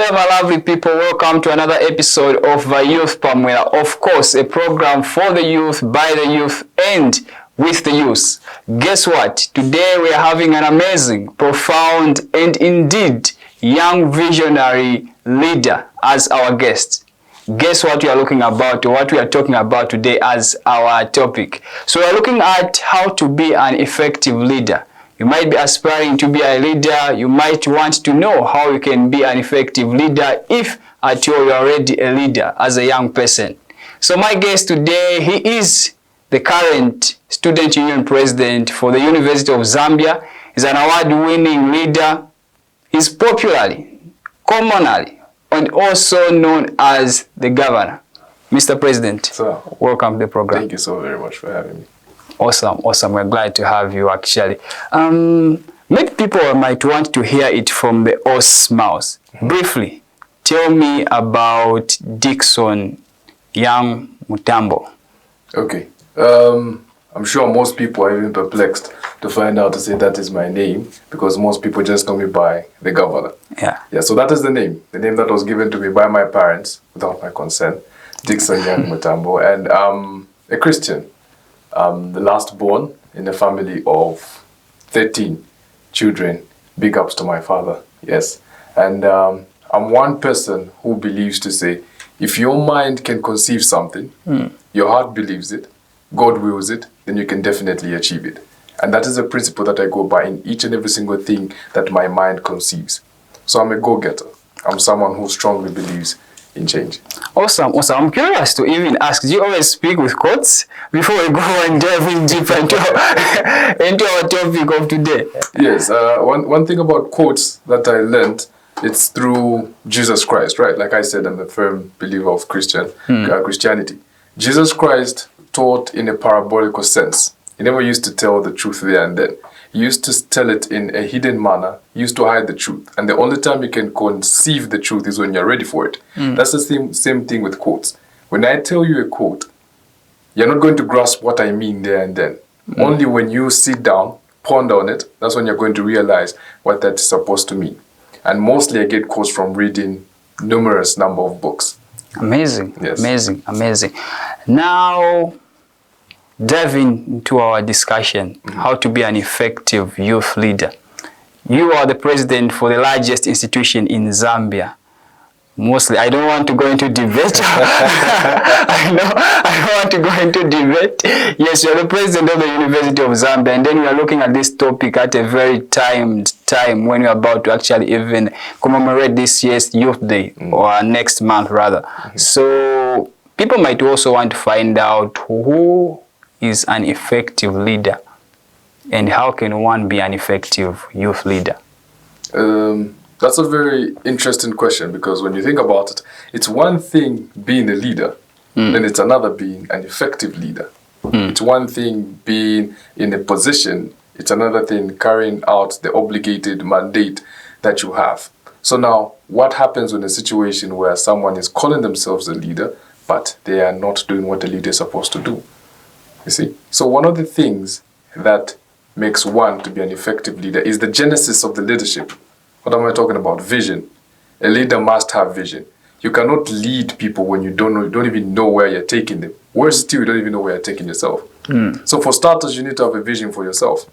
there, my lovely people. Welcome to another episode of the Youth Pamela. Of course, a program for the youth, by the youth, and with the youth. Guess what? Today we are having an amazing, profound, and indeed young visionary leader as our guest. Guess what we are looking about, or what we are talking about today as our topic. So we are looking at how to be an effective leader. You might be aspiring to be a leader. You might want to know how you can be an effective leader if at all you are already a leader as a young person. So my guest today, he is the current Student Union President for the University of Zambia. He's an award-winning leader. He's popularly, commonly, and also known as the Governor. Mr. President, Sir, welcome to the program. thank you so very much for having me. Awesome. We're glad to have you, actually. Maybe people might want to hear it from the horse's mouth. Briefly, tell me about Dickson Young Mutambo. Okay. I'm sure most people are even perplexed to find out to say that is my name, because most people just know me by the Governor. Yeah, so that is the name that was given to me by my parents without my consent, Dickson Young Mutambo, and a Christian. The last born in a family of 13 children. Big ups to my father, yes. And I'm one person who believes to say, if your mind can conceive something, your heart believes it, God wills it, then you can definitely achieve it. And that is a principle that I go by in each and every single thing that my mind conceives. So I'm a go-getter. I'm someone who strongly believes in change. Awesome. I'm curious to even ask, do you always speak with quotes before we go and dive in deeper into our topic of today? Yes. One thing about quotes that I learned, it's through Jesus Christ, right? Like I said, I'm a firm believer of Christianity. Jesus Christ taught in a parabolical sense. He never used to tell the truth there and then. He used to tell it in a hidden manner. He used to hide the truth. And the only time you can conceive the truth is when you're ready for it. That's the same thing with quotes. When I tell you a quote, you're not going to grasp what I mean there and then. Only when you sit down, ponder on it, that's when you're going to realize what that's supposed to mean. And mostly I get quotes from reading numerous number of books. Amazing. Yes. Amazing. Now, diving into our discussion, how to be an effective youth leader. You are the president for the largest institution in Zambia. Mostly, I don't want to go into debate. I don't want to go into debate. Yes, you're the president of the University of Zambia, and then we are looking at this topic at a very timed time when we're about to actually even commemorate this year's Youth Day, or next month rather. So people might also want to find out who is an effective leader and how can one be an effective youth leader? That's a very interesting question, because when you think about it, it's one thing being a leader, then it's another being an effective leader. It's one thing being in a position, it's another thing carrying out the obligated mandate that you have. So now, what happens in a situation where someone is calling themselves a leader, but they are not doing what a leader is supposed to do? You see? So one of the things that makes one to be an effective leader is the genesis of the leadership. What am I talking about? Vision. A leader must have vision. You cannot lead people when you don't even know where you're taking them. Worse still, you don't even know where you're taking yourself. So for starters, you need to have a vision for yourself.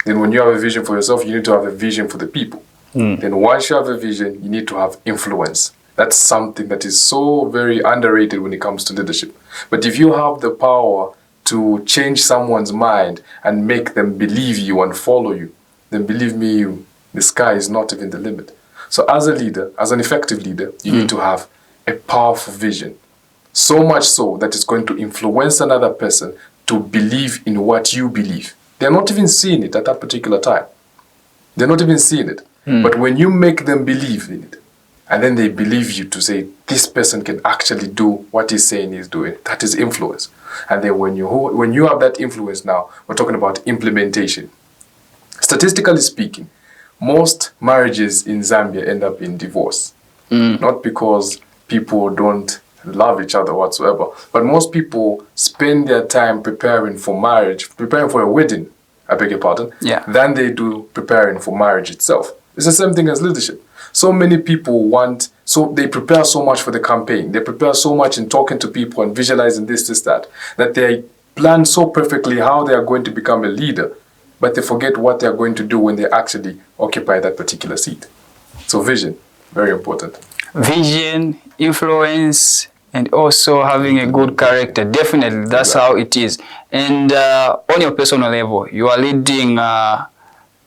Then when you have a vision for yourself, you need to have a vision for the people. Then once you have a vision, you need to have influence. That's something that is so very underrated when it comes to leadership. But if you have the power to change someone's mind and make them believe you and follow you, then believe me, the sky is not even the limit. So as a leader, as an effective leader, you need to have a powerful vision. So much so that it's going to influence another person to believe in what you believe. They're not even seeing it at that particular time. They're not even seeing it. But when you make them believe in it, and then they believe you to say, this person can actually do what he's saying he's doing, that is influence. And then when you have that influence now, we're talking about implementation. Statistically speaking, most marriages in Zambia end up in divorce. Not because people don't love each other whatsoever, but most people spend their time preparing for marriage, preparing for a wedding, I beg your pardon, than they do preparing for marriage itself. It's the same thing as leadership. So many people so they prepare so much for the campaign. They prepare so much in talking to people and visualizing this, that they plan so perfectly how they are going to become a leader, but they forget what they are going to do when they actually occupy that particular seat. So vision, very important. Vision, influence, and also having a good character. Definitely, that's how it is. And on your personal level, you are leading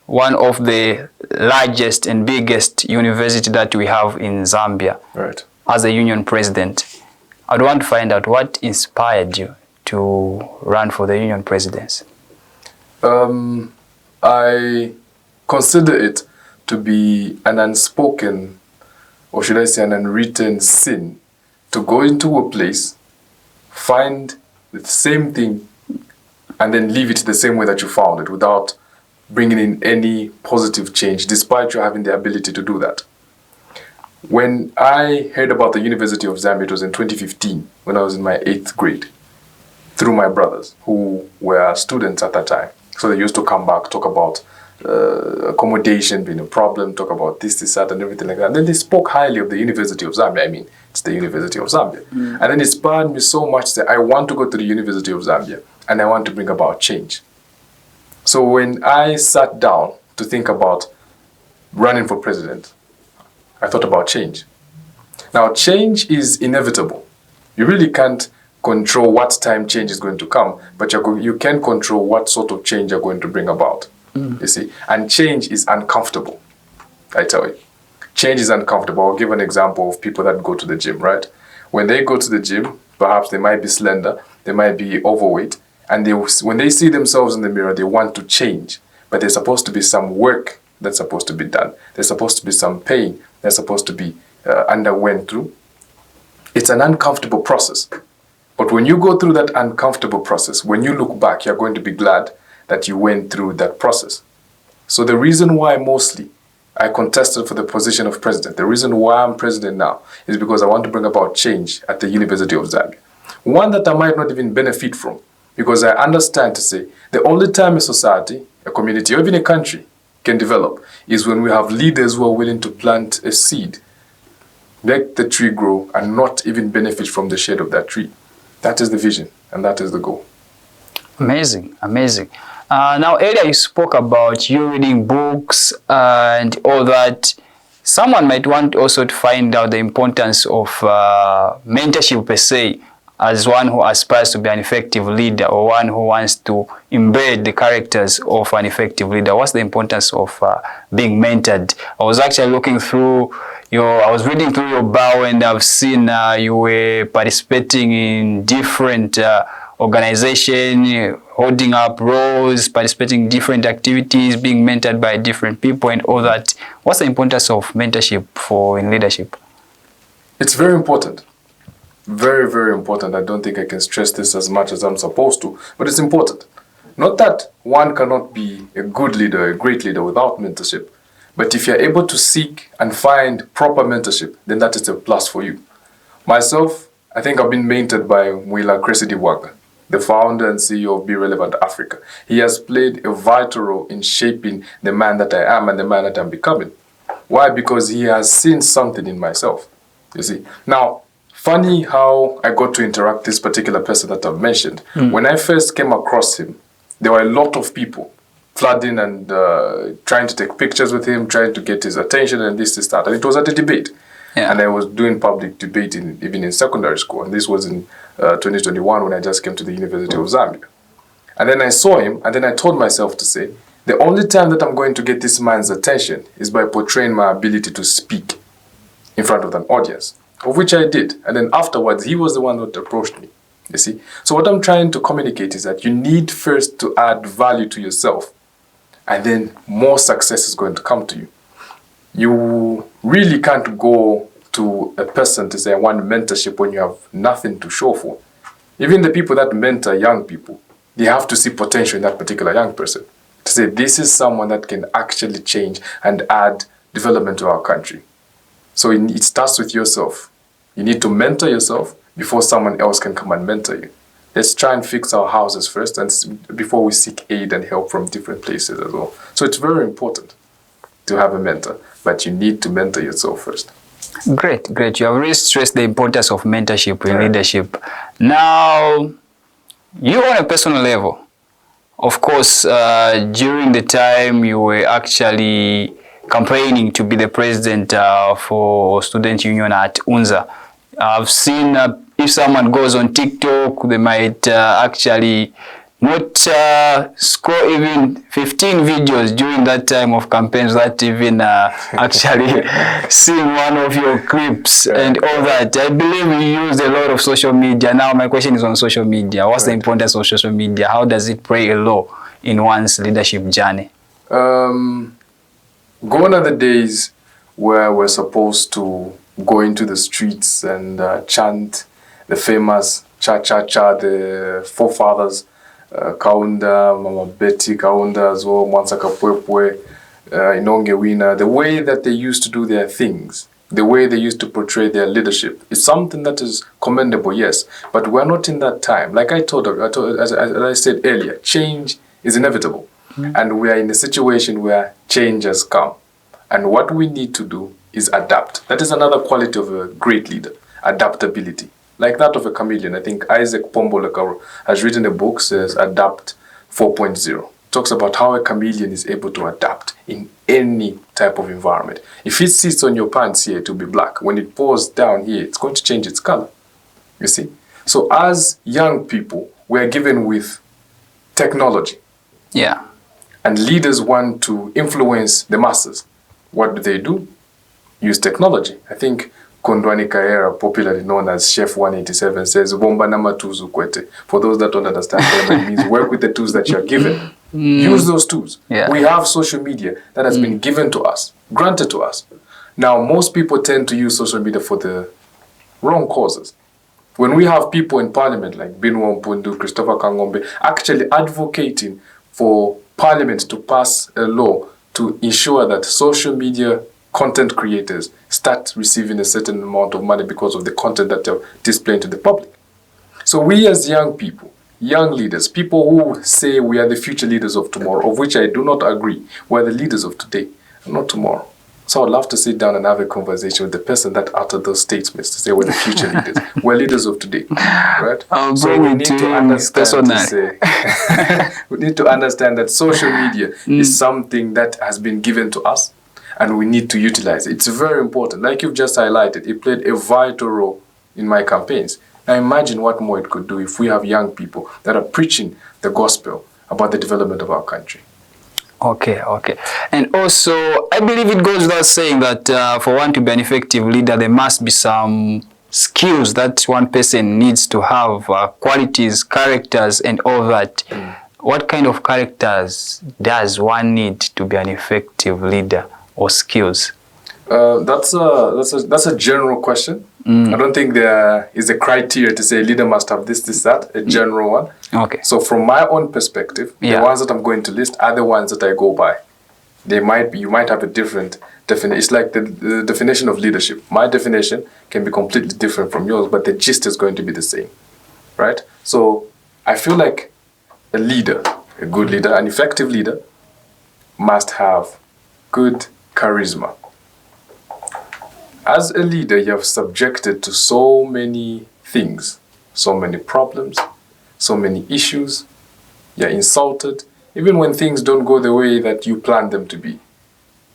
one of the largest and biggest university that we have in Zambia. Right. As a union president. I'd want to find out what inspired you to run for the union presidency. I consider it to be an unspoken, or should I say an unwritten sin, to go into a place, find the same thing, and then leave it the same way that you found it without bringing in any positive change, despite you having the ability to do that. When I heard about the University of Zambia, it was in 2015, when I was in my 8th grade, through my brothers, who were students at that time. So they used to come back, talk about accommodation being a problem, talk about this, that, and everything like that. And then they spoke highly of the University of Zambia. I mean, it's the University of Zambia. And then it inspired me so much that I want to go to the University of Zambia, and I want to bring about change. So when I sat down to think about running for president, I thought about change. Now, change is inevitable. You really can't control what time change is going to come, but you can control what sort of change you're going to bring about. You see? And change is uncomfortable, I tell you. Change is uncomfortable. I'll give an example of people that go to the gym, right? When they go to the gym, perhaps they might be slender, they might be overweight, and when they see themselves in the mirror, they want to change. But there's supposed to be some work that's supposed to be done. There's supposed to be some pain that's supposed to be underwent through. It's an uncomfortable process. But when you go through that uncomfortable process, when you look back, you're going to be glad that you went through that process. So the reason why mostly I contested for the position of president, the reason why I'm president now, is because I want to bring about change at the University of Zambia. One that I might not even benefit from, because I understand to say the only time a society, a community, or even a country can develop is when we have leaders who are willing to plant a seed, let the tree grow, and not even benefit from the shade of that tree. That is the vision, and that is the goal. Amazing, amazing. Now, earlier you spoke about you reading books and all that. Someone might want also to find out the importance of mentorship per se, as one who aspires to be an effective leader or one who wants to embed the characters of an effective leader. What's the importance of being mentored? I was actually looking through I was reading through your bio, and I've seen you were participating in different organizations, holding up roles, participating in different activities, being mentored by different people and all that. What's the importance of mentorship in leadership? It's very important. Very, very important. I don't think I can stress this as much as I'm supposed to, but it's important. Not that one cannot be a good leader, a great leader without mentorship, but if you're able to seek and find proper mentorship, then that is a plus for you. Myself, I think I've been mentored by Mwila Cressidi-Wanga, the founder and CEO of Be Relevant Africa. He has played a vital role in shaping the man that I am and the man that I'm becoming. Why? Because he has seen something in myself, you see. Now, funny how I got to interact with this particular person that I've mentioned. When I first came across him, there were a lot of people flooding and trying to take pictures with him, trying to get his attention and this, that. And it was at a debate. Yeah. And I was doing public debate even in secondary school. And this was in 2021 when I just came to the University of Zambia. And then I saw him, and then I told myself to say, the only time that I'm going to get this man's attention is by portraying my ability to speak in front of an audience, of which I did. And then afterwards, he was the one that approached me, you see. So what I'm trying to communicate is that you need first to add value to yourself, and then more success is going to come to you. You really can't go to a person to say, I want mentorship when you have nothing to show for. Even the people that mentor young people, they have to see potential in that particular young person. To say, this is someone that can actually change and add development to our country. So it starts with yourself. You need to mentor yourself before someone else can come and mentor you. Let's try and fix our houses first, and before we seek aid and help from different places as well. So it's very important to have a mentor. but you need to mentor yourself first. Great, great. You have really stressed the importance of mentorship in leadership. Now, you on a personal level, of course, during the time you were actually campaigning to be the president for student union at UNZA, I've seen if someone goes on TikTok, they might actually not score even 15 videos during that time of campaigns, that even actually seeing one of your clips and all that. I believe you use a lot of social media. Now my question is on social media. What's the importance of social media? How does it play a role in one's leadership journey? Gone are the days where we're supposed to go into the streets and chant the famous cha-cha-cha, the forefathers, Kaunda, Mama Betty Kaunda as well, Mwansaka Pwepwe, Inonge Wina, the way that they used to do their things, the way they used to portray their leadership is something that is commendable, yes, but we're not in that time. Like as I said earlier, change is inevitable, and we are in a situation where change has come, and what we need to do is adapt. That is another quality of a great leader, adaptability. Like that of a chameleon. I think Isaac Pombolekaro has written a book, says Adapt 4.0. Talks about how a chameleon is able to adapt in any type of environment. If it sits on your pants here, it will be black. When it pours down here, it's going to change its color. You see? So as young people, we are given with technology. Yeah. And leaders want to influence the masses. What do? Use technology. I think Kondwani Kaera, popularly known as Chef 187, says, Bomba nama tuzu kwete. For those that don't understand, it means work with the tools that you're given. Use those tools. Yeah. We have social media that has been given to us, granted to us. Now, most people tend to use social media for the wrong causes. When we have people in parliament like Binwa Mpundu, Christopher Kangombe, actually advocating for parliament to pass a law to ensure that social media content creators start receiving a certain amount of money because of the content that they're displaying to the public. So we as young people, young leaders, people who say we are the future leaders of tomorrow, of which I do not agree, we're the leaders of today and not tomorrow. So I'd love to sit down and have a conversation with the person that uttered those statements to say we're the future leaders. We're leaders of today, right? So we need to understand we need to understand that social media is something that has been given to us, and we need to utilize it. It's very important. Like you've just highlighted, it played a vital role in my campaigns. Now imagine what more it could do if we have young people that are preaching the gospel about the development of our country. Okay. And also, I believe it goes without saying that for one to be an effective leader, there must be some skills that one person needs to have, qualities, characters, and all that. What kind of characters does one need to be an effective leader, or skills? That's a general question. I don't think there is a criteria to say a leader must have this, that, a general one. Okay. So from my own perspective, the ones that I'm going to list are the ones that I go by. You might have a different definition. It's like the definition of leadership. My definition can be completely different from yours, but the gist is going to be the same, right? So I feel like a leader, a good leader, an effective leader must have good charisma. As a leader, you're subjected to so many things, so many problems, so many issues. You're insulted, even when things don't go the way that you planned them to be.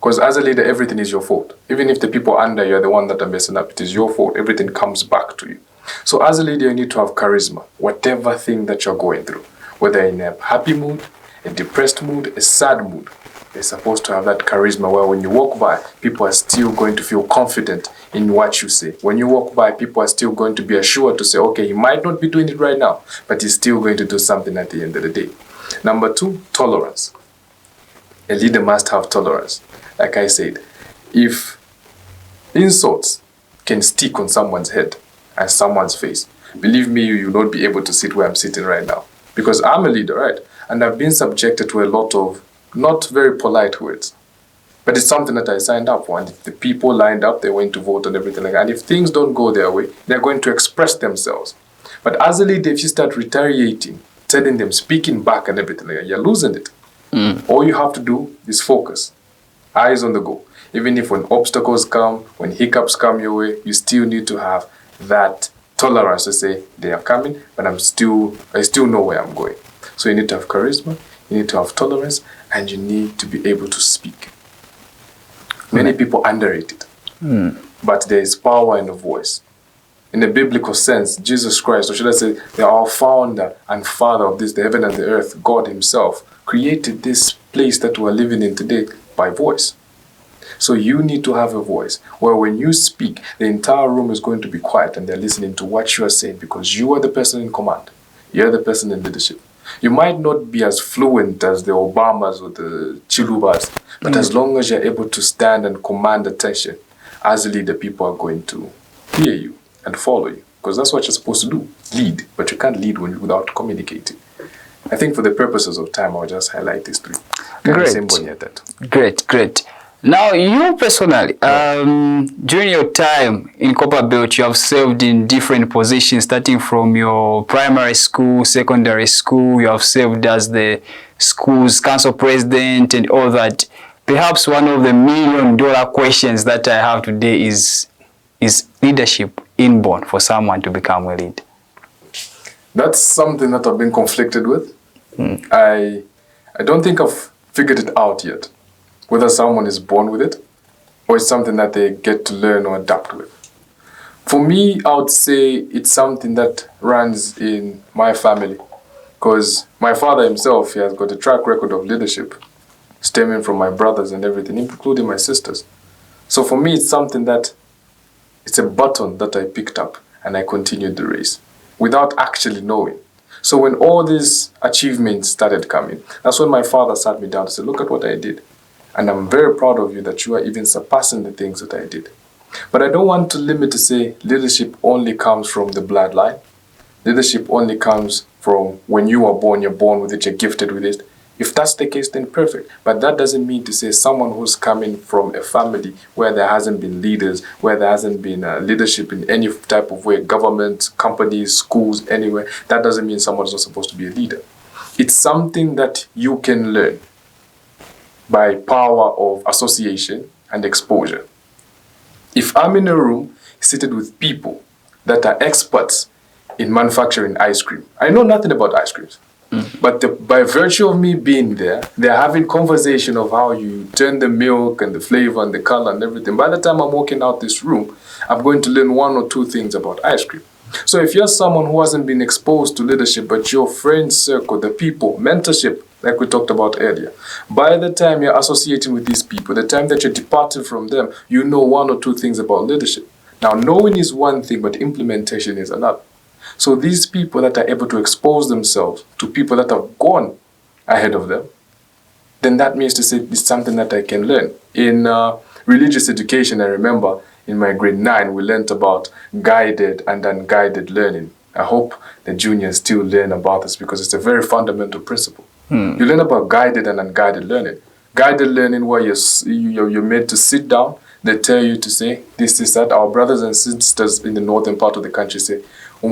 Because as a leader, everything is your fault. Even if the people under you are the one that are messing up, it is your fault. Everything comes back to you. So as a leader, you need to have charisma, whatever thing that you're going through, whether in a happy mood, a depressed mood, a sad mood. They're supposed to have that charisma where when you walk by, people are still going to feel confident in what you say. When you walk by, people are still going to be assured to say, okay, he might not be doing it right now, but he's still going to do something at the end of the day. Number 2, tolerance. A leader must have tolerance. Like I said, if insults can stick on someone's head and someone's face, believe me, you will not be able to sit where I'm sitting right now. Because I'm a leader, right? And I've been subjected to a lot of not very polite words. But it's something that I signed up for. And if the people lined up, they went to vote and everything like that. And if things don't go their way, they're going to express themselves. But as a leader, if you start retaliating, telling them, speaking back and everything like that, you're losing it. All you have to do is focus. Eyes on the goal. Even if when obstacles come, when hiccups come your way, you still need to have that tolerance to say, they are coming, but I still know where I'm going. So you need to have charisma, you need to have tolerance, and you need to be able to speak. Many people underrate it, but there is power in the voice. In the biblical sense, Jesus Christ, or should I say, our founder and father of this, the heaven and the earth, God himself, created this place that we're living in today by voice. So you need to have a voice where when you speak, the entire room is going to be quiet and they're listening to what you are saying because you are the person in command. You're the person in leadership. You might not be as fluent as the Obamas or the Chilubas, but as long as you're able to stand and command attention, as a leader, people are going to hear you and follow you, because that's what you're supposed to do, lead. But you can't lead without communicating. I think for the purposes of time, I'll just highlight these three. Great. Now, you personally, during your time in Copperbelt, you have served in different positions, starting from your primary school, secondary school. You have served as the school's council president and all that. Perhaps one of the million-dollar questions that I have today is leadership inborn for someone to become a leader? That's something that I've been conflicted with. I don't think I've figured it out yet, whether someone is born with it or it's something that they get to learn or adapt with. For me, I would say it's something that runs in my family, because my father himself, he has got a track record of leadership stemming from my brothers and everything, including my sisters. So for me, it's something that it's a button that I picked up and I continued the race without actually knowing. So when all these achievements started coming, that's when my father sat me down and said, look at what I did. And I'm very proud of you that you are even surpassing the things that I did. But I don't want to limit to say leadership only comes from the bloodline. Leadership only comes from when you are born, you're born with it, you're gifted with it. If that's the case, then perfect. But that doesn't mean to say someone who's coming from a family where there hasn't been leaders, where there hasn't been leadership in any type of way, government, companies, schools, anywhere, that doesn't mean someone's not supposed to be a leader. It's something that you can learn by power of association and exposure. If I'm in a room seated with people that are experts in manufacturing ice cream, I know nothing about ice creams. But by virtue of me being there, they're having conversation of how you turn the milk and the flavor and the color and everything. By the time I'm walking out this room, I'm going to learn one or two things about ice cream. So if you're someone who hasn't been exposed to leadership, but your friend circle, the people, mentorship, like we talked about earlier, by the time you're associating with these people, the time that you're departing from them, you know one or two things about leadership. Now, knowing is one thing, but implementation is another. So these people that are able to expose themselves to people that have gone ahead of them, then that means to say it's something that I can learn. In religious education, I remember in my grade 9, we learned about guided and unguided learning. I hope the juniors still learn about this because it's a very fundamental principle. You learn about guided and unguided learning. Guided learning where you're made to sit down, they tell you to say this, that. Our brothers and sisters in the northern part of the country say, you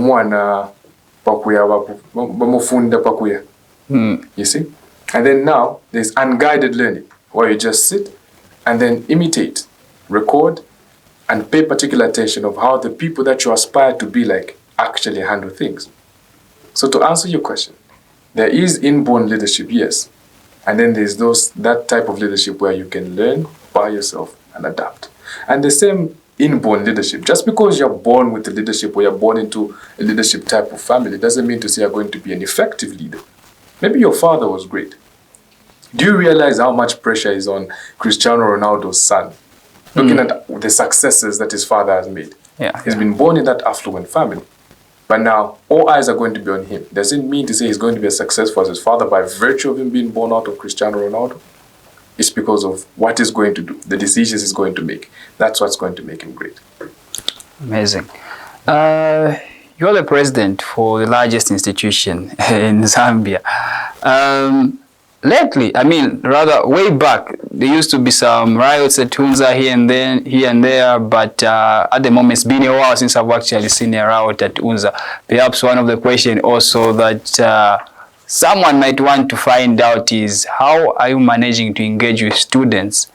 see? And then now there's unguided learning where you just sit and then imitate, record, and pay particular attention of how the people that you aspire to be like actually handle things. So to answer your question, there is inborn leadership, yes. And then there's that type of leadership where you can learn by yourself and adapt. And the same inborn leadership. Just because you're born with the leadership or you're born into a leadership type of family doesn't mean to say you're going to be an effective leader. Maybe your father was great. Do you realize how much pressure is on Cristiano Ronaldo's son? Looking at the successes that his father has made. He's been born in that affluent family. But now, all eyes are going to be on him. Doesn't mean to say he's going to be as successful as his father by virtue of him being born out of Cristiano Ronaldo. It's because of what he's going to do, the decisions he's going to make. That's what's going to make him great. Amazing. You're the president for the largest institution in Zambia. Lately, rather way back, there used to be some riots at Unza here and there, but at the moment it's been a while since I've actually seen a riot at Unza. Perhaps one of the questions also that someone might want to find out is how are you managing to engage with students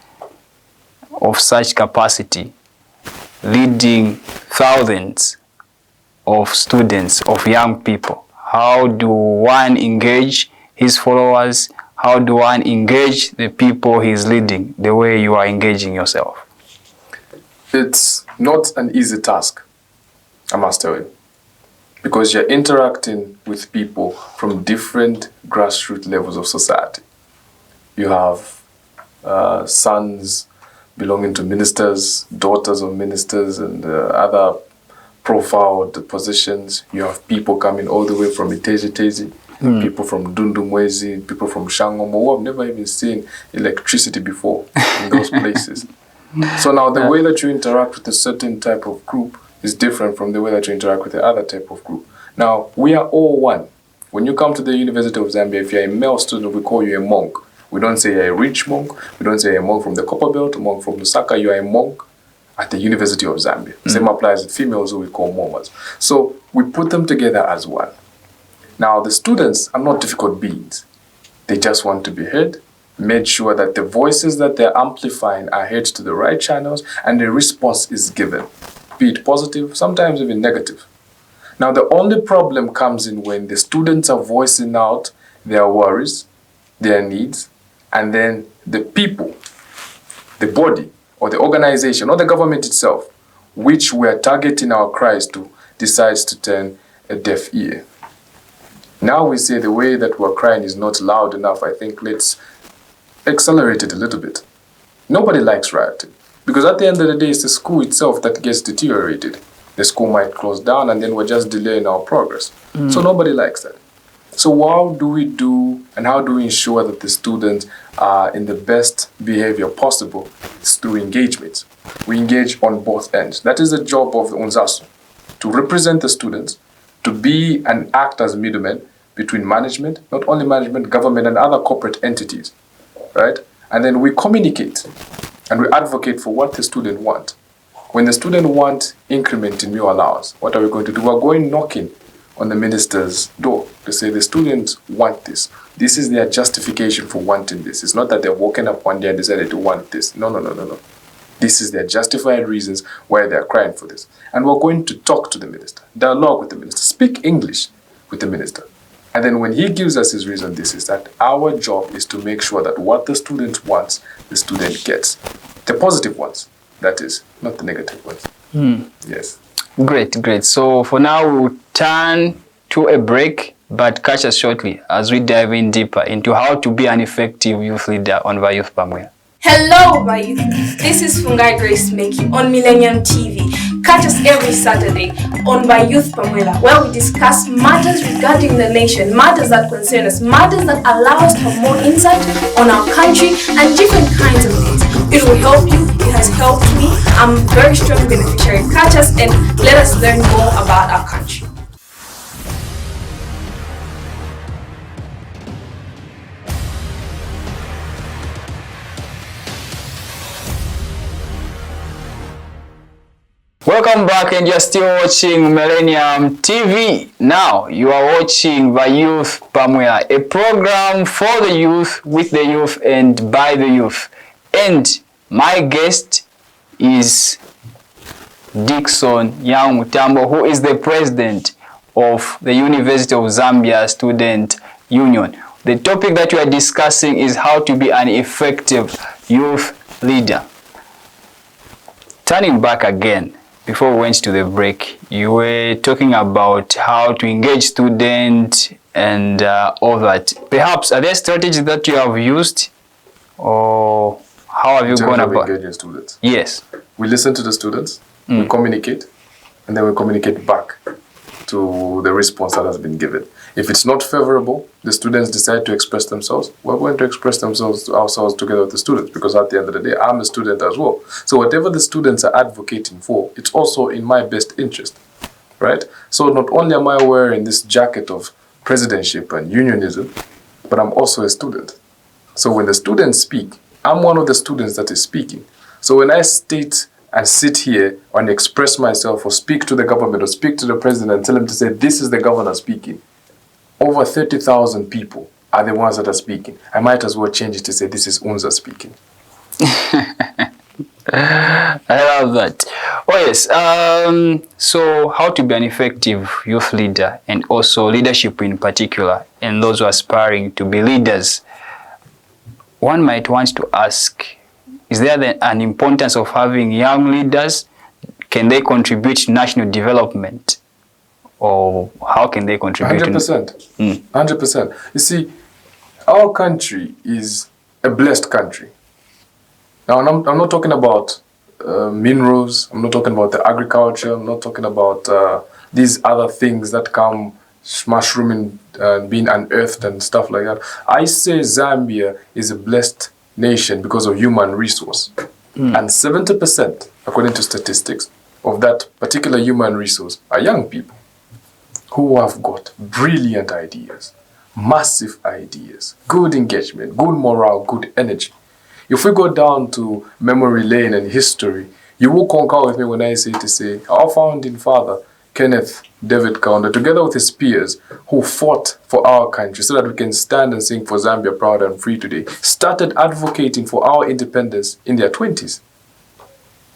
of such capacity, leading thousands of students, of young people? How do one engage his followers? How do one engage the people he's leading the way you are engaging yourself? It's not an easy task, I must tell you, because you're interacting with people from different grassroots levels of society. You have sons belonging to ministers, daughters of ministers, and other profiled positions. You have people coming all the way from Itezi, people from Dundumwezi, people from Shangomo, who have never even seen electricity before in those places. So now the way that you interact with a certain type of group is different from the way that you interact with the other type of group. Now, we are all one. When you come to the University of Zambia, if you're a male student, we call you a monk. We don't say you're a rich monk. We don't say you're a monk from the Copper Belt, a monk from Lusaka. You are a monk at the University of Zambia. Same applies with females who we call momas. So we put them together as one. Now, the students are not difficult beings. They just want to be heard, made sure that the voices that they're amplifying are heard to the right channels, and the response is given, be it positive, sometimes even negative. Now, the only problem comes in when the students are voicing out their worries, their needs, and then the people, the body, or the organization, or the government itself, which we are targeting our cries to, decides to turn a deaf ear. Now we say the way that we're crying is not loud enough. I think let's accelerate it a little bit. Nobody likes rioting, because at the end of the day, it's the school itself that gets deteriorated. The school might close down and then we're just delaying our progress. So nobody likes that. So what do we do and how do we ensure that the students are in the best behavior possible? It's through engagement. We engage on both ends. That is the job of the UNZASU, to represent the students, to be and act as middlemen between management, not only management, government, and other corporate entities, right? And then we communicate and we advocate for what the student wants. When the student wants increment in meal allowance, what are we going to do? We're going knocking on the minister's door to say the students want this. This is their justification for wanting this. It's not that they're woken up one day and decided to want this. No. This is their justified reasons why they're crying for this. And we're going to talk to the minister, dialogue with the minister, speak English with the minister. And then when he gives us his reason, this is that our job is to make sure that what the student wants, the student gets. The positive ones, that is, not the negative ones. Yes. Great. So for now, we'll turn to a break, but catch us shortly as we dive in deeper into how to be an effective youth leader on Youth Pamwela. Hello, my youth. This is Fungai Grace Meki on Millennium TV. Catch us every Saturday on Youth Pamwela, where we discuss matters regarding the nation, matters that concern us, matters that allow us to have more insight on our country and different kinds of things. It will help you. It has helped me. I'm a very strong beneficiary. Catch us and let us learn more about our country. Welcome back, and you're still watching Millennium TV. Now you are watching Youth Pamwela, a program for the youth, with the youth, and by the youth. And my guest is Dickson Mutambo, who is the president of the University of Zambia Student Union. The topic that we are discussing is how to be an effective youth leader. Turning back again, before we went to the break, you were talking about how to engage students and all that. Perhaps, are there strategies that you have used, or how have you gone about engaging students? Yes. We listen to the students, we communicate, and then we communicate back to the response that has been given. If it's not favorable, the students decide to express themselves, we're going to express ourselves together with the students, because at the end of the day, I'm a student as well. So whatever the students are advocating for, it's also in my best interest, right? So not only am I wearing this jacket of presidentship and unionism, but I'm also a student. So when the students speak, I'm one of the students that is speaking. So when I state and sit here and express myself or speak to the government or speak to the president and tell him to say, this is the governor speaking, over 30,000 people are the ones that are speaking. I might as well change it to say, this is UNZA speaking. I love that. Oh yes. So how to be an effective youth leader, and also leadership in particular, and those who are aspiring to be leaders. One might want to ask, is there an importance of having young leaders? Can they contribute to national development? Or how can they contribute? 100%. 100%. You see, our country is a blessed country. Now, I'm not talking about minerals. I'm not talking about the agriculture. I'm not talking about these other things that come mushrooming and being unearthed and stuff like that. I say Zambia is a blessed nation because of human resource. And 70%, according to statistics, of that particular human resource are young people who have got brilliant ideas, massive ideas, good engagement, good morale, good energy. If we go down to memory lane and history, you will concur with me when I say our founding father, Kenneth David Kaunda, together with his peers who fought for our country so that we can stand and sing for Zambia proud and free today, started advocating for our independence in their 20s.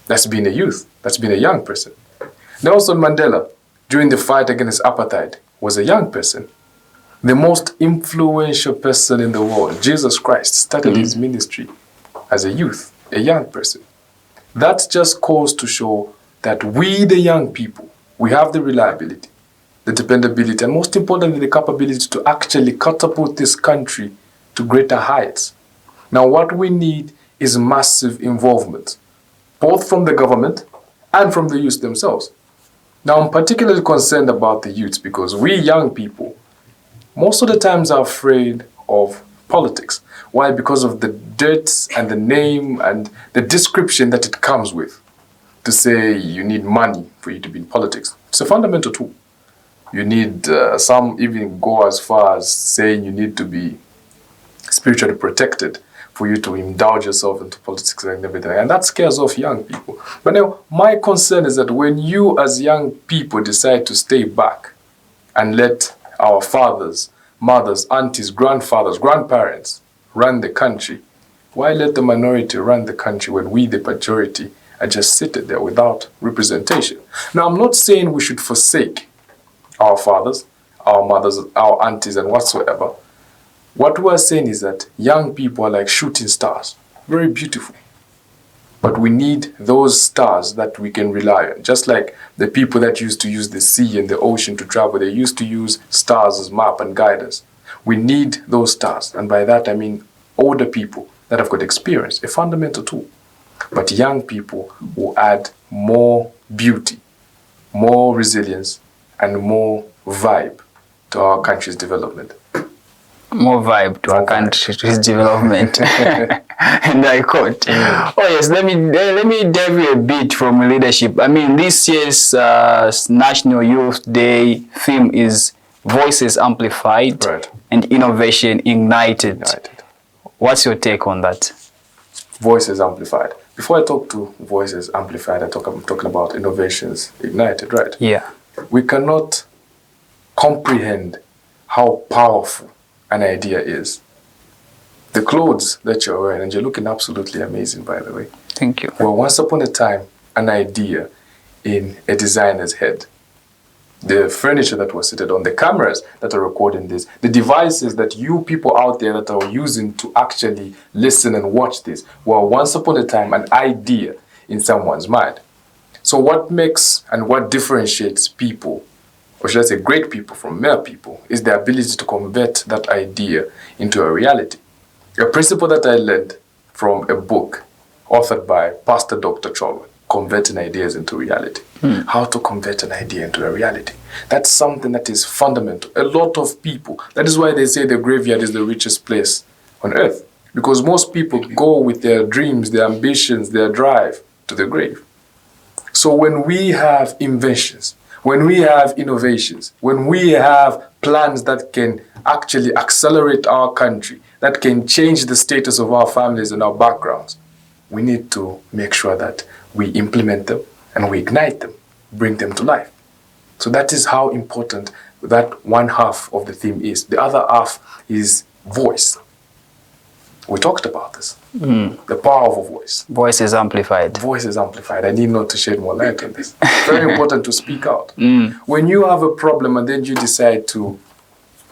That's been a youth. That's been a young person. Nelson Mandela, during the fight against apartheid, was a young person. The most influential person in the world, Jesus Christ, started his ministry as a youth, a young person. That just goes to show that we, the young people, we have the reliability, the dependability, and most importantly, the capability to actually catapult this country to greater heights. Now, what we need is massive involvement, both from the government and from the youth themselves. Now, I'm particularly concerned about the youth because we young people, most of the times are afraid of politics. Why? Because of the dirt and the name and the description that it comes with. To say you need money for you to be in politics. It's a fundamental tool. You need, some even go as far as saying you need to be spiritually protected for you to indulge yourself into politics and everything. And that scares off young people. But now, my concern is that when you as young people decide to stay back and let our fathers, mothers, aunties, grandfathers, grandparents run the country, why let the minority run the country when we, the majority, are just sitting there without representation? Now, I'm not saying we should forsake our fathers, our mothers, our aunties, and whatsoever. What we're saying is that young people are like shooting stars, very beautiful. But we need those stars that we can rely on. Just like the people that used to use the sea and the ocean to travel, they used to use stars as map and guidance. We need those stars. And by that, I mean older people that have got experience, a fundamental tool. But young people will add more beauty, more resilience, and more vibe to our country's development. More vibe to our country's development. And I quote. Oh yes, let me deviate a bit from leadership. I mean, this year's National Youth Day theme is Voices Amplified, Right. and Innovation Ignited. What's your take on that? Voices Amplified. Before I talk to Voices Amplified, I'm talking about Innovations Ignited, right? Yeah. We cannot comprehend how powerful an idea is. The clothes that you're wearing, and you're looking absolutely amazing, by the way. Thank you. Well, once upon a time, an idea in a designer's head. The furniture that was seated on, the cameras that are recording this, the devices that you people out there that are using to actually listen and watch this, were once upon a time an idea in someone's mind. So what makes and what differentiates people, or should I say great people from mere people, is the ability to convert that idea into a reality. A principle that I learned from a book authored by Pastor Dr. Cholman, Converting Ideas into Reality. How to convert an idea into a reality. That's something that is fundamental. A lot of people, that is why they say the graveyard is the richest place on earth. Because most people go with their dreams, their ambitions, their drive to the grave. So when we have inventions, when we have innovations, when we have plans that can actually accelerate our country, that can change the status of our families and our backgrounds, we need to make sure that we implement them and we ignite them, bring them to life. So that is how important that one half of the theme is. The other half is voice. We talked about this. The power of a voice. Voice is amplified. Voice is amplified. I need not to shed more light on this. Very important to speak out. When you have a problem and then you decide to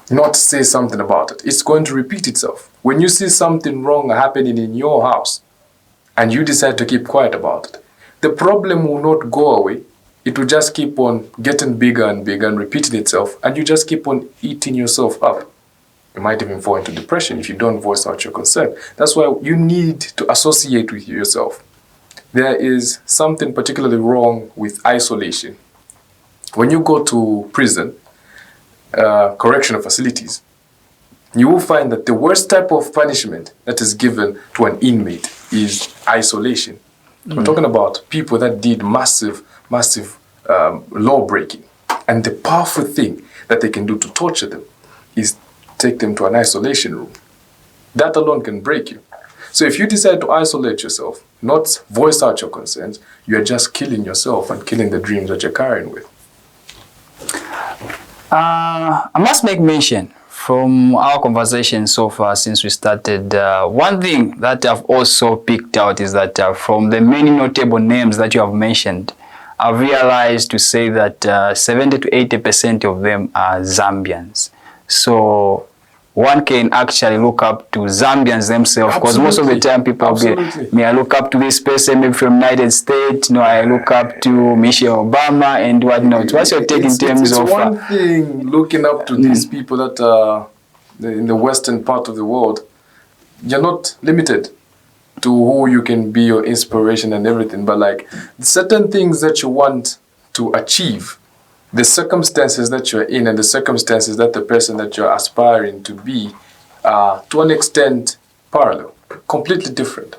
not say something about it, it's going to repeat itself. When you see something wrong happening in your house and you decide to keep quiet about it, the problem will not go away. It will just keep on getting bigger and bigger and repeating itself, and you just keep on eating yourself up. You might even fall into depression if you don't voice out your concern. That's why you need to associate with yourself. There is something particularly wrong with isolation. When you go to prison, correctional facilities, you will find that the worst type of punishment that is given to an inmate is isolation. We're talking about people that did massive law breaking. And the powerful thing that they can do to torture them is take them to an isolation room. That alone can break you. So if you decide to isolate yourself, not voice out your concerns, you are just killing yourself and killing the dreams that you're carrying with. I must make mention from our conversation so far since we started, one thing that I've also picked out is that from the many notable names that you have mentioned, I've realized to say that 70 to 80% of them are Zambians. So one can actually look up to Zambians themselves, because most of the time people may I look up to this person maybe from United States, no, I look up to Michelle Obama and whatnot. What's your take in terms of... It's one thing looking up to these people that are in the western part of the world. You're not limited to who you can be, your inspiration and everything, but like certain things that you want to achieve, the circumstances that you're in and the circumstances that the person that you're aspiring to be are to an extent parallel, completely different,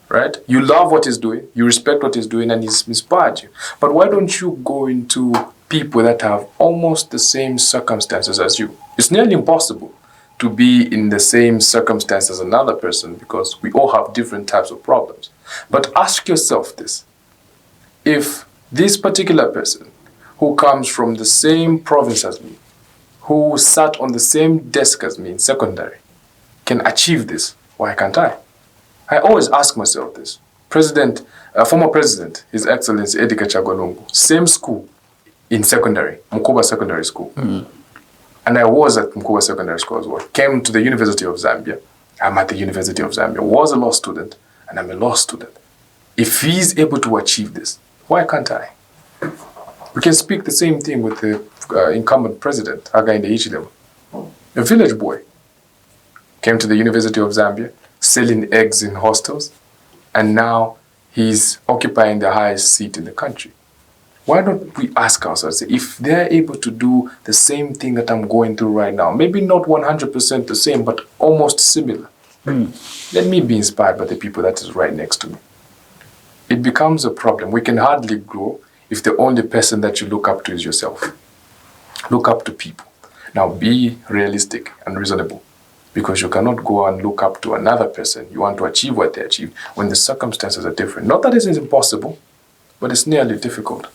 right? You love what he's doing, you respect what he's doing, and he's inspired you. But why don't you go into people that have almost the same circumstances as you? It's nearly impossible to be in the same circumstance as another person because we all have different types of problems. But ask yourself this: if this particular person who comes from the same province as me, who sat on the same desk as me in secondary, can achieve this, why can't I? I always ask myself this. Former President, His Excellency Edgar Chagwa, same school in secondary, Mkoba Secondary School. And I was at Mkoba Secondary School as well. Came to the University of Zambia. I'm at the University of Zambia. Was a law student, and I'm a law student. If he's able to achieve this, why can't I? We can speak the same thing with the incumbent president, Hakainde Hichilema. A village boy came to the University of Zambia, selling eggs in hostels, and now he's occupying the highest seat in the country. Why don't we ask ourselves, if they're able to do the same thing that I'm going through right now, maybe not 100% the same, but almost similar, let me be inspired by the people that is right next to me. It becomes a problem. We can hardly grow if the only person that you look up to is yourself. Look up to people. Now be realistic and reasonable, because you cannot go and look up to another person. You want to achieve what they achieve when the circumstances are different. Not that it is impossible, but it's nearly difficult.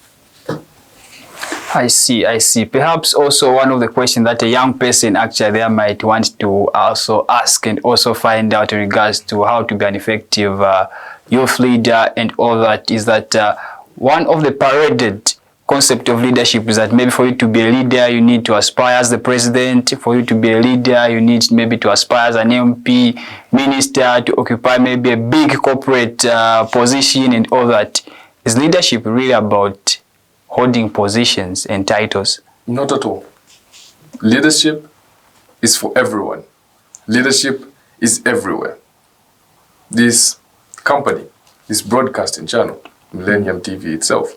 I see. Perhaps also one of the questions that a young person actually there might want to also ask and also find out in regards to how to be an effective youth leader and all that is that one of the paraded concept of leadership is that maybe for you to be a leader, you need to aspire as the president. For you to be a leader, you need maybe to aspire as an MP, minister, to occupy maybe a big corporate position and all that. Is leadership really about holding positions and titles? Not at all. Leadership is for everyone. Leadership is everywhere. This company, this broadcasting channel, Millennium TV itself,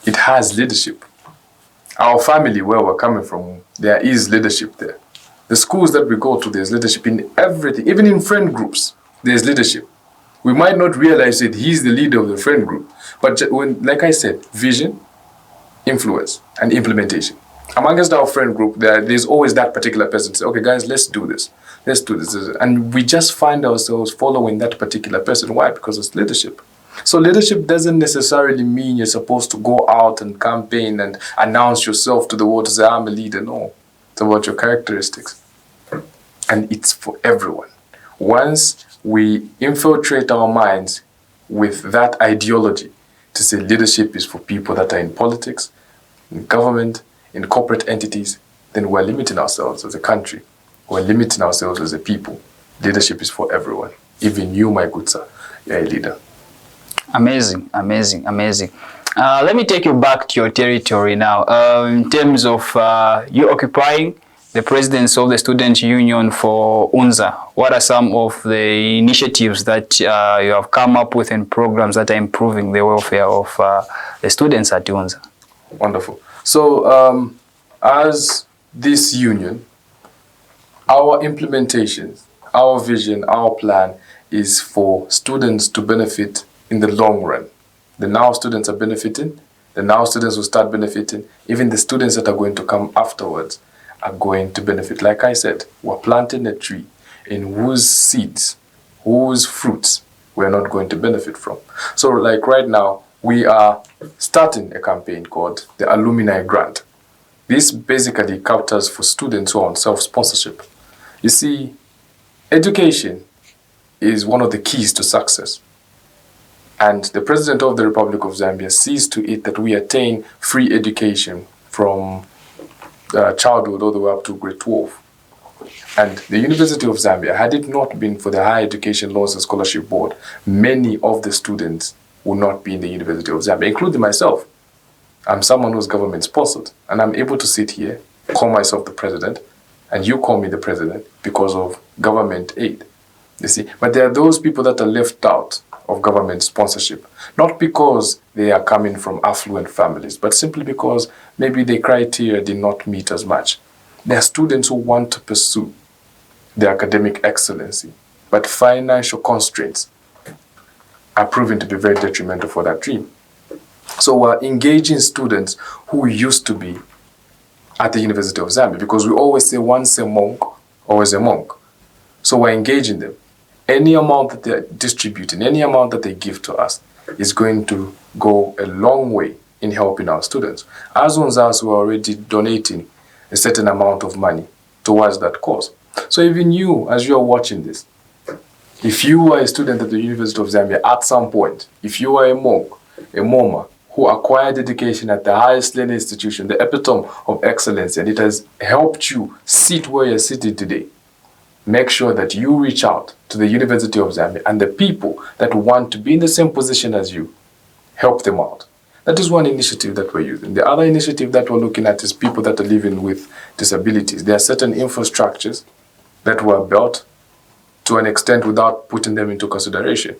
it has leadership. Our family, where we're coming from, there is leadership there. The schools that we go to, there's leadership in everything. Even in friend groups, there's leadership. We might not realize that he's the leader of the friend group. But when, like I said, vision, influence, and implementation. Amongst our friend group, there's always that particular person say, okay, guys, let's do this. Let's do this. And we just find ourselves following that particular person. Why? Because it's leadership. So leadership doesn't necessarily mean you're supposed to go out and campaign and announce yourself to the world to say, I'm a leader. No, it's about your characteristics. And it's for everyone. Once we infiltrate our minds with that ideology to say leadership is for people that are in politics, in government, in corporate entities, then we're limiting ourselves as a country. We're limiting ourselves as a people. Leadership is for everyone. Even you, my good sir, you're a leader. Amazing, amazing, amazing. Let me take you back to your territory now. In terms of you occupying the presidency of the Student Union for UNZA, what are some of the initiatives that you have come up with and programs that are improving the welfare of the students at UNZA? Wonderful. So as this union, our implementations, our vision, our plan is for students to benefit in the long run. The now students are benefiting, the now students will start benefiting, even the students that are going to come afterwards are going to benefit. Like I said, we're planting a tree in whose seeds, whose fruits we're not going to benefit from. So like right now, we are starting a campaign called the Alumni Grant. This basically caters for students who are on self-sponsorship. You see, education is one of the keys to success. And the President of the Republic of Zambia sees to it that we attain free education from childhood all the way up to grade 12. And the University of Zambia, had it not been for the Higher Education Loans and Scholarship Board, many of the students would not be in the University of Zambia, including myself. I'm someone who's government sponsored, and I'm able to sit here, call myself the president, and you call me the president because of government aid. You see, but there are those people that are left out of government sponsorship, not because they are coming from affluent families, but simply because maybe the criteria did not meet as much. There are students who want to pursue their academic excellency, but financial constraints are proving to be very detrimental for that dream. So we're engaging students who used to be at the University of Zambia, because we always say once a monk, always a monk. So we're engaging them. Any amount that they're distributing, any amount that they give to us is going to go a long way in helping our students. As UNZAs, we're already donating a certain amount of money towards that cause. So even you, as you're watching this, if you are a student at the University of Zambia at some point, if you are a monk, a moma, who acquired education at the highest learning institution, the epitome of excellence, and it has helped you sit where you're sitting today, make sure that you reach out to the University of Zambia and the people that want to be in the same position as you, help them out. That is one initiative that we're using. The other initiative that we're looking at is people that are living with disabilities. There are certain infrastructures that were built to an extent without putting them into consideration.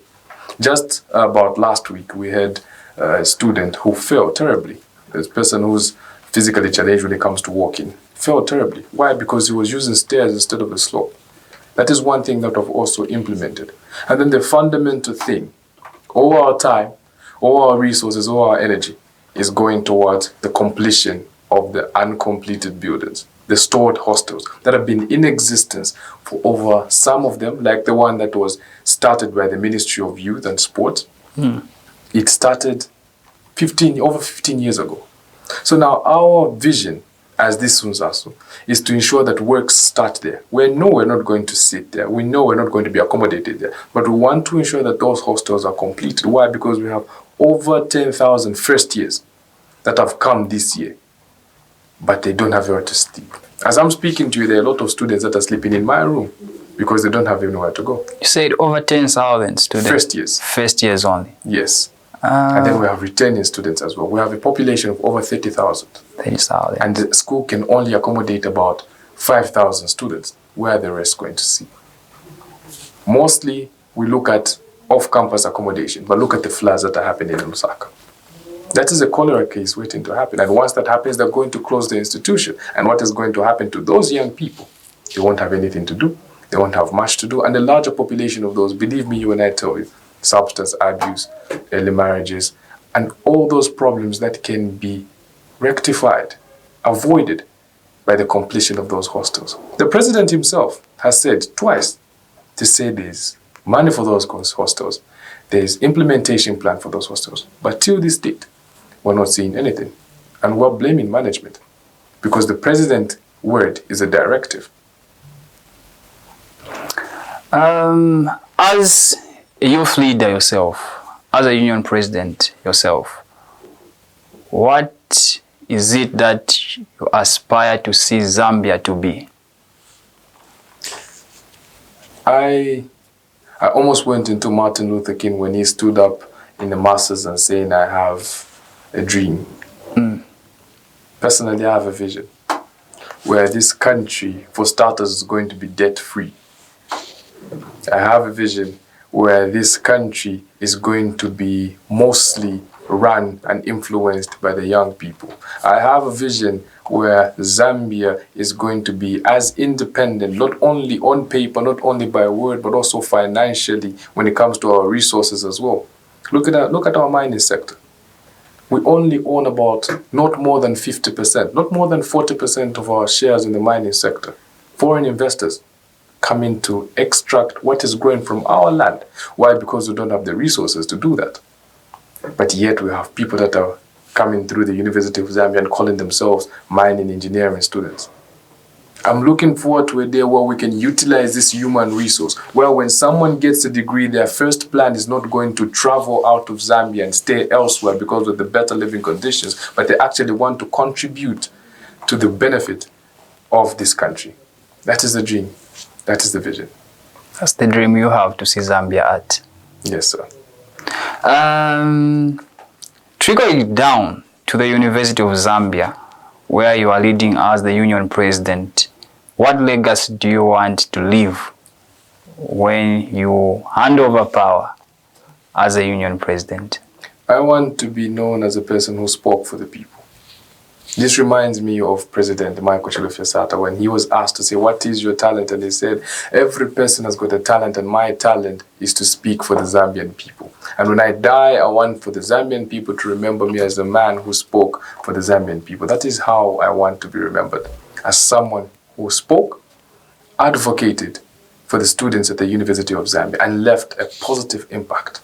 Just about last week, we had a student who fell terribly. This person who's physically challenged when it comes to walking fell terribly. Why? Because he was using stairs instead of a slope. That is one thing that I've also implemented. And then the fundamental thing, all our time, all our resources, all our energy is going towards the completion of the uncompleted buildings, the stored hostels that have been in existence for over, some of them, like the one that was started by the Ministry of Youth and Sport. It started over 15 years ago. So now our vision as this UNZASU is to ensure that works start there. We know we're not going to sit there. We know we're not going to be accommodated there. But we want to ensure that those hostels are completed. Why? Because we have over 10,000 first years that have come this year, but they don't have anywhere to sleep. As I'm speaking to you, there are a lot of students that are sleeping in my room because they don't have anywhere to go. You said over 10,000 students? First years. First years only? Yes. And then we have returning students as well. We have a population of over 30,000. 30,000. And the school can only accommodate about 5,000 students. Where are the rest going to see? Mostly, we look at off-campus accommodation, but look at the floods that are happening in Lusaka. That is a cholera case waiting to happen. And once that happens, they're going to close the institution. And what is going to happen to those young people? They won't have anything to do. They won't have much to do. And the larger population of those, believe me, you and I tell you, substance abuse, early marriages, and all those problems that can be rectified, avoided by the completion of those hostels. The president himself has said twice to say there's money for those hostels, there's implementation plan for those hostels. But till this date, we're not seeing anything. And we're blaming management because the president's word is a directive. As a youth leader yourself, as a union president yourself, what is it that you aspire to see Zambia to be? I almost went into Martin Luther King when he stood up in the masses and saying, I have a dream. Personally, I have a vision where this country, for starters, is going to be debt-free. I have a vision where this country is going to be mostly run and influenced by the young people. I have a vision where Zambia is going to be as independent, not only on paper, not only by word, but also financially when it comes to our resources as well. Look at our mining sector. We only own about not more than 50%, not more than 40% of our shares in the mining sector. Foreign investors come in to extract what is growing from our land. Why? Because we don't have the resources to do that. But yet we have people that are coming through the University of Zambia and calling themselves mining engineering students. I'm looking forward to a day where we can utilize this human resource, where when someone gets a degree, their first plan is not going to travel out of Zambia and stay elsewhere because of the better living conditions, but they actually want to contribute to the benefit of this country. That is the dream. That is the vision. That's the dream you have to see Zambia at. Yes, sir. Trickling down to the University of Zambia, where you are leading as the union president, what legacy do you want to leave when you hand over power as a union president? I want to be known as a person who spoke for the people. This reminds me of President Michael Chilufya-Sata when he was asked to say, what is your talent? And he said, every person has got a talent, and my talent is to speak for the Zambian people. And when I die, I want for the Zambian people to remember me as the man who spoke for the Zambian people. That is how I want to be remembered, as someone who spoke, advocated for the students at the University of Zambia, and left a positive impact.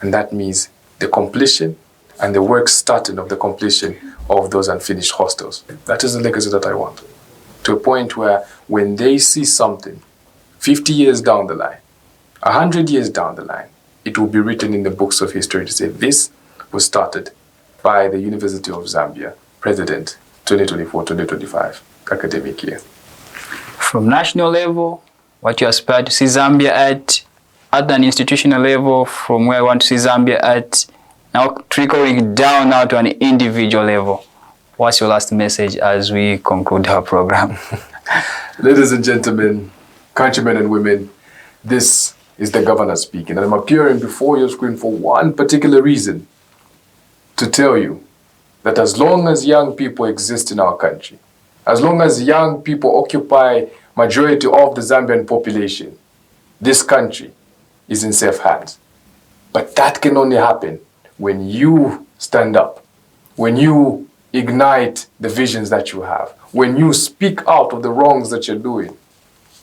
And that means the completion and the work starting of the completion of those unfinished hostels. That is the legacy that I want. To a point where when they see something 50 years down the line, 100 years down the line, it will be written in the books of history to say this was started by the University of Zambia, President 2024-2025 academic year. From national level, what you aspire to see Zambia at an institutional level, from where I want to see Zambia at, now trickling down now to an individual level. What's your last message as we conclude our program? Ladies and gentlemen, countrymen and women, this is the governor speaking, and I'm appearing before your screen for one particular reason: to tell you that as long as young people exist in our country, as long as young people occupy majority of the Zambian population, this country is in safe hands. But that can only happen when you stand up, when you ignite the visions that you have, when you speak out of the wrongs that you're doing.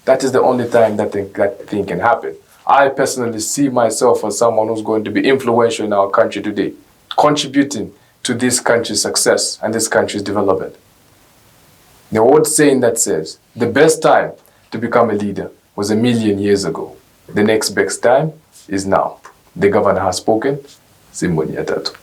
That is the only time that thing can happen. I personally see myself as someone who's going to be influential in our country today, contributing to this country's success and this country's development. The old saying that says, the best time to become a leader was 1,000,000 years ago. The next best time is now. The governor has spoken. Simboni Atatu.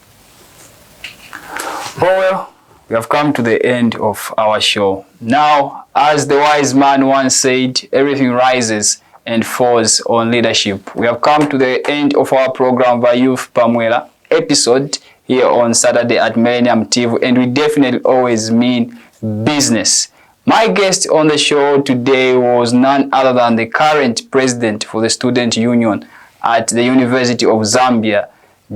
Well, we have come to the end of our show. Now, as the wise man once said, everything rises and falls on leadership. We have come to the end of our program by Youth Pamwela episode here on Saturday at Millennium TV, and we definitely always mean business. My guest on the show today was none other than the current president for the Student Union at the University of Zambia,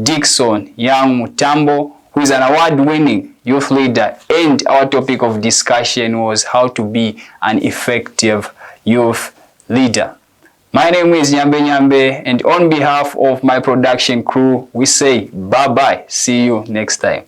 Dickson Young Mutambo, who is an award-winning youth leader, and our topic of discussion was how to be an effective youth leader. My name is Nyambe, and on behalf of my production crew, we say bye-bye. See you next time.